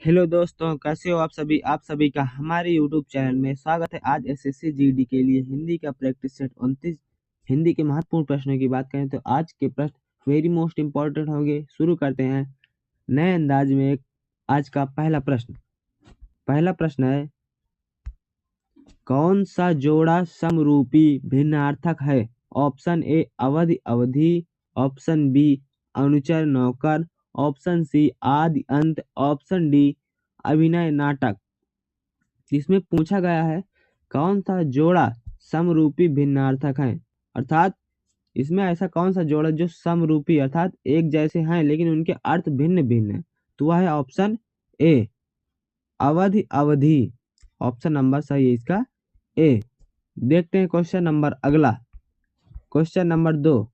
Hello दोस्तों, कैसे हो आप सभी का हमारे यूट्यूब चैनल में स्वागत है। आज एसएससी जीडी के लिए हिंदी का प्रैक्टिस सेट 29 हिंदी के महत्वपूर्ण प्रश्नों की बात करें तो आज के प्रश्न वेरी मोस्ट इम्पोर्टेंट होंगे। शुरू करते हैं नए अंदाज में। आज का पहला प्रश्न है, कौन सा जोड़ा समरूपी भिन्नार्थक है? ऑप्शन ए अवधि अवधि, ऑप्शन बी अनुचर नौकर, ऑप्शन सी आदि अंत, ऑप्शन डी अभिनय नाटक। इसमें पूछा गया है कौन सा जोड़ा समरूपी भिन्नार्थक है, अर्थात इसमें ऐसा कौन सा जोड़ा जो समरूपी अर्थात एक जैसे हैं लेकिन उनके अर्थ भिन्न भिन्न है। तो वह है ऑप्शन ए अवधि अवधि। ऑप्शन नंबर सही है इसका ए। देखते हैं क्वेश्चन नंबर अगला। क्वेश्चन नंबर 2,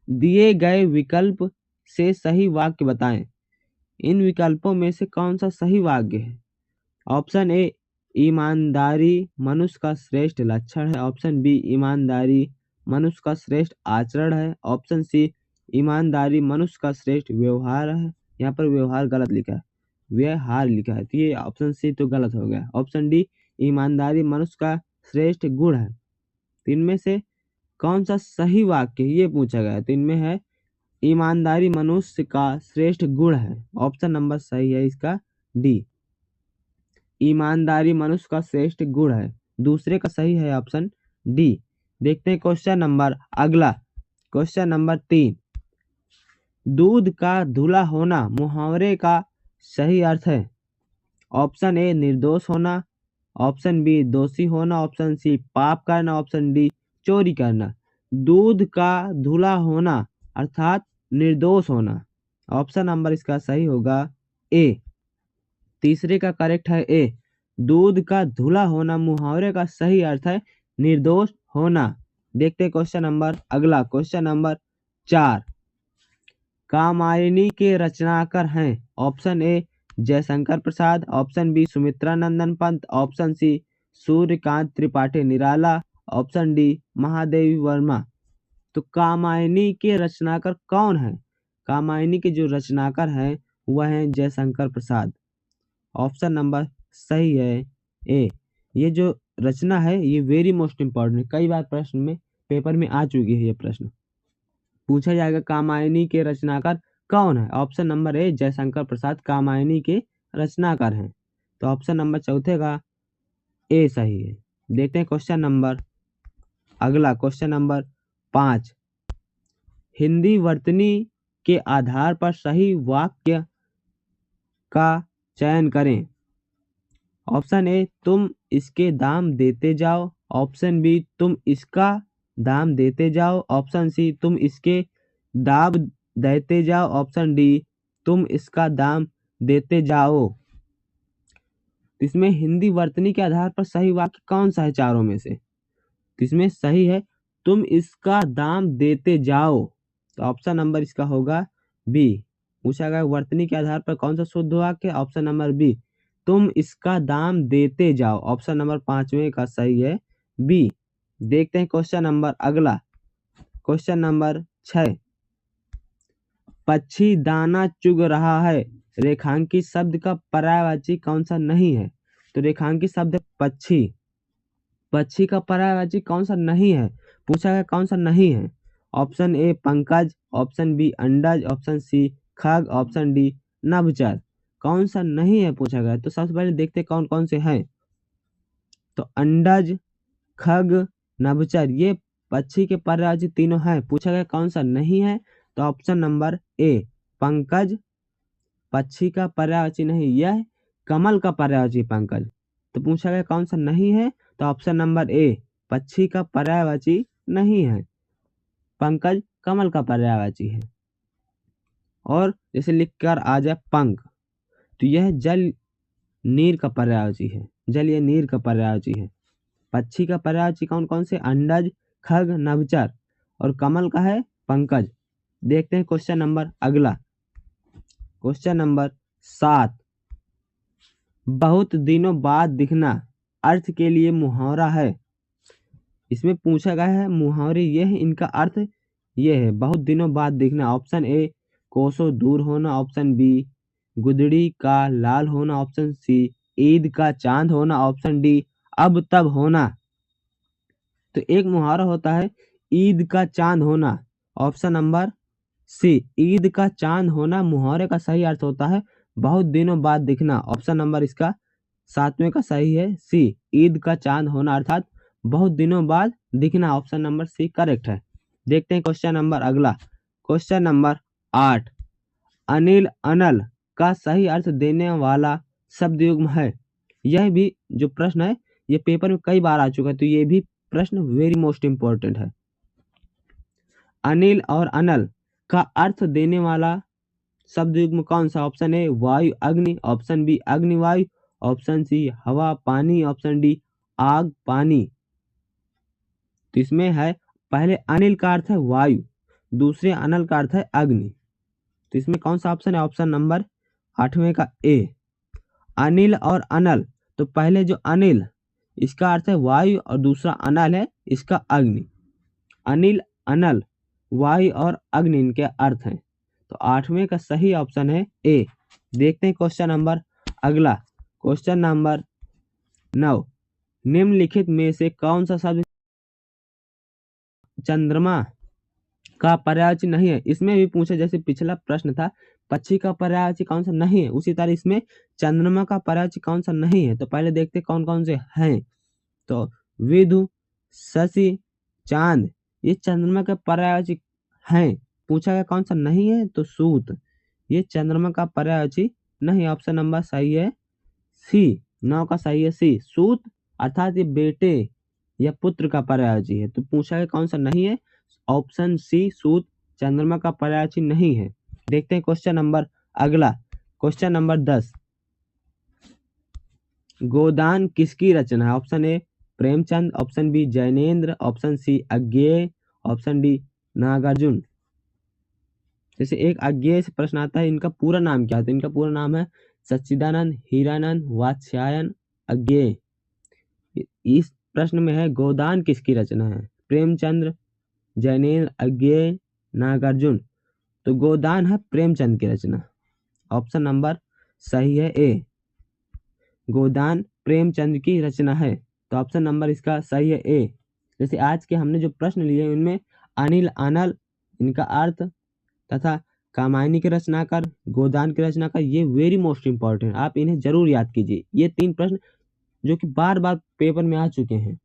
दिए गए विकल्प से सही वाक्य बताएं। इन विकल्पों में से कौन सा सही वाक्य है? ऑप्शन ए ईमानदारी मनुष्य का श्रेष्ठ लक्षण है, ऑप्शन बी ईमानदारी मनुष्य का श्रेष्ठ आचरण है, ऑप्शन सी ईमानदारी मनुष्य का श्रेष्ठ व्यवहार है। यहाँ पर व्यवहार गलत लिखा है, व्यवहार लिखा है, तो ये ऑप्शन सी तो गलत हो गया। ऑप्शन डी ईमानदारी मनुष्य का श्रेष्ठ गुण है। तो इनमें से कौन सा सही वाक्य ये पूछा गया है, तो इनमें है ईमानदारी मनुष्य का श्रेष्ठ गुण है। ऑप्शन नंबर सही है इसका डी, ईमानदारी मनुष्य का श्रेष्ठ गुण है। दूसरे का सही है ऑप्शन डी। देखते हैं क्वेश्चन नंबर अगला। क्वेश्चन नंबर 3, दूध का धुला होना मुहावरे का सही अर्थ है। ऑप्शन ए निर्दोष होना, ऑप्शन बी दोषी होना, ऑप्शन सी पाप करना, ऑप्शन डी चोरी करना। दूध का धुला होना अर्थात निर्दोष होना। ऑप्शन नंबर इसका सही होगा ए। तीसरे का करेक्ट है ए, दूध का धुला होना मुहावरे का सही अर्थ है निर्दोष होना। देखते हैं क्वेश्चन नंबर अगला। क्वेश्चन नंबर 4, कामायनी के रचनाकार हैं। Option A Jaishankar Prasad, option B Sumitra Nandan Pant, option C Suryakant Tripathi Nirala, option D Mahadevi Verma. तो कामायनी के रचनाकार कौन है? कामायनी के जो रचनाकार हैं वह हैं जयशंकर प्रसाद। ऑप्शन नंबर सही है ए। ये जो रचना है ये वेरी मोस्ट इम्पोर्टेंट है, कई बार प्रश्न में पेपर में आ चुकी है। ये प्रश्न पूछा जाएगा कामायनी के रचनाकार कौन है। ऑप्शन नंबर ए जयशंकर प्रसाद कामायनी के रचनाकार हैं। तो ऑप्शन नंबर चौथे का ए सही है। देखते हैं क्वेश्चन नंबर अगला। क्वेश्चन नंबर 5, हिंदी वर्तनी के आधार पर सही वाक्य का चयन करें। ऑप्शन ए तुम इसके दाम देते जाओ, ऑप्शन बी तुम इसका दाम देते जाओ, ऑप्शन सी तुम इसके दाम देते जाओ, ऑप्शन डी तुम इसका दाम देते जाओ। इसमें हिंदी वर्तनी के आधार पर सही वाक्य कौन सा है चारों में से? इसमें सही है तुम इसका दाम देते जाओ। तो ऑप्शन नंबर इसका होगा बी। पूछा गया वर्तनी के आधार पर कौन सा शुद्ध वाक्य? ऑप्शन नंबर बी तुम इसका दाम देते जाओ। ऑप्शन नंबर 5वें का सही है बी। देखते हैं क्वेश्चन नंबर अगला। क्वेश्चन नंबर 6, पक्षी दाना चुग रहा है, रेखांकित शब्द का पर्यायवाची कौन सा नहीं है? तो रेखांकित शब्द पक्षी, पक्षी का पर्यायवाची कौन सा नहीं है? पूछा गया कौन सा नहीं है। ऑप्शन ए पंकज, ऑप्शन बी अंडज, ऑप्शन सी खग, ऑप्शन डी नभचर। कौन सा नहीं है पूछा गया, तो सबसे पहले देखते कौन कौन से हैं। तो अंडज, खग, नभचर ये पक्षी के पर्यायवाची तीनों हैं। पूछा गया कौन सा नहीं है, तो ऑप्शन नंबर ए पंकज पक्षी का पर्यायवाची नहीं, यह कमल का पर्यायवाची पंकज। तो पूछा गया कौन सा नहीं है, तो ऑप्शन नंबर ए पक्षी का पर्यायवाची नहीं है, पंकज कमल का पर्यायवाची है। और जैसे लिखकर आ जाए पंख, तो यह जल नीर का पर्यायवाची है, जल या नीर का पर्यायवाची है। पक्षी का पर्यायवाची कौन कौन से? अंडज, खग, नभचर, और कमल का है पंकज। देखते हैं क्वेश्चन नंबर अगला। क्वेश्चन नंबर 7, बहुत दिनों बाद दिखना अर्थ के लिए मुहावरा है। इसमें पूछा गया है मुहावरे ये है, इनका अर्थ ये है बहुत दिनों बाद दिखना। ऑप्शन ए कोसों दूर होना, ऑप्शन बी गुदड़ी का लाल होना ऑप्शन सी, ईद का चांद होना ऑप्शन डी, अब तब होना। तो एक मुहावरा होता है ईद का चांद होना, ऑप्शन नंबर सी, ईद का चांद होना मुहावरे का सही अर्थ होता है बहुत दिनों बाद दिखना, ऑप्शन नंबर इसका 7वें का सही है सी, ईद का चांद होना अर्थात बहुत दिनों बाद दिखना, ऑप्शन नंबर सी करेक्ट है। देखते हैं क्वेश्चन नंबर अगला, क्वेश्चन नंबर 8, अनिल अनल का सही अर्थ देने वाला शब्द युग्म है। यह भी जो प्रश्न है ये पेपर में कई बार आ चुका है, तो ये भी प्रश्न वेरी मोस्ट इंपॉर्टेंट है। अनिल और अनल का अर्थ देने वाला शब्द युग्म कौन सा, ऑप्शन ए वायु अग्नि, ऑप्शन बी अग्नि वायु, ऑप्शन सी हवा पानी, ऑप्शन डी आग पानी। तो इसमें है पहले अनिल का अर्थ है वायु, दूसरे अनल का अर्थ है अग्नि। तो इसमें कौन सा ऑप्शन है, ऑप्शन नंबर 8वें का ए, अनिल और अनल। तो पहले जो अनिल इसका अर्थ है वायु और दूसरा अनल है इसका अग्नि। अनिल अनल वायु और अग्नि इनके अर्थ हैं। तो 8वें का सही ऑप्शन है ए। देखते हैं क्वेश्चन नंबर अगला, क्वेश्चन नंबर 9, निम्नलिखित में से कौन सा शब्द चंद्रमा का पर्यायवाची नहीं है। इसमें भी पूछा, जैसे पिछला प्रश्न था पक्षी का पर्यायवाची कौन सा नहीं है, उसी तरह इसमें चंद्रमा का पर्यायवाची कौन सा नहीं है। तो पहले देखते कौन कौन से हैं। तो विधु, शशि, चांद, ये चंद्रमा के पर्यायवाची हैं। पूछा गया कौन सा नहीं है, तो सूत, ये चंद्रमा का पर्यायवाची नहीं, ऑप्शन नंबर सही है सी, 9 का सही है सी, सूत अर्थात ये बेटे या पुत्र का पर्यायवाची है। तो पूछा गया कौन सा नहीं है, ऑप्शन सी सूत चंद्रमा का पर्यायवाची नहीं है। देखते हैं क्वेश्चन नंबर अगला, क्वेश्चन नंबर 10, गोदान किसकी रचना है, option A Premchand, option B Jainendra, option C Agyeya, option D Nagarjun. जैसे एक अज्ञेय से प्रश्न आता है इनका पूरा नाम क्या है, तो इनका पूरा नाम है सच्चिदानंद हीरानंद वात्स्यायन अज्ञेय। इस प्रश्न में है गोदान किसकी रचना है, प्रेमचंद्र, जैनेन्द्र, अज्ञेय, नागार्जुन। तो गोदान है प्रेमचंद की रचना, ऑप्शन नंबर सही है ए, गोदान प्रेमचंद की रचना है। तो ऑप्शन नंबर इसका सही है ए। जैसे आज के हमने जो प्रश्न लिए उनमें अनिल अनल इनका अर्थ तथा कामायनी के रचनाकार, गोदान के रचनाकार, ये वेरी मोस्ट इंपॉर्टेंट, आप इन्हें जरूर याद कीजिए। ये 3 प्रश्न जो कि बार बार पेपर में आ चुके हैं,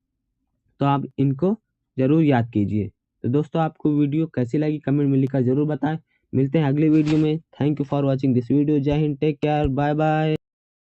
तो आप इनको जरूर याद कीजिए। तो दोस्तों आपको वीडियो कैसी लगी कमेंट में लिखकर जरूर बताएं। मिलते हैं अगले वीडियो में। Thank you for watching this video. जय Hind, take care, bye bye.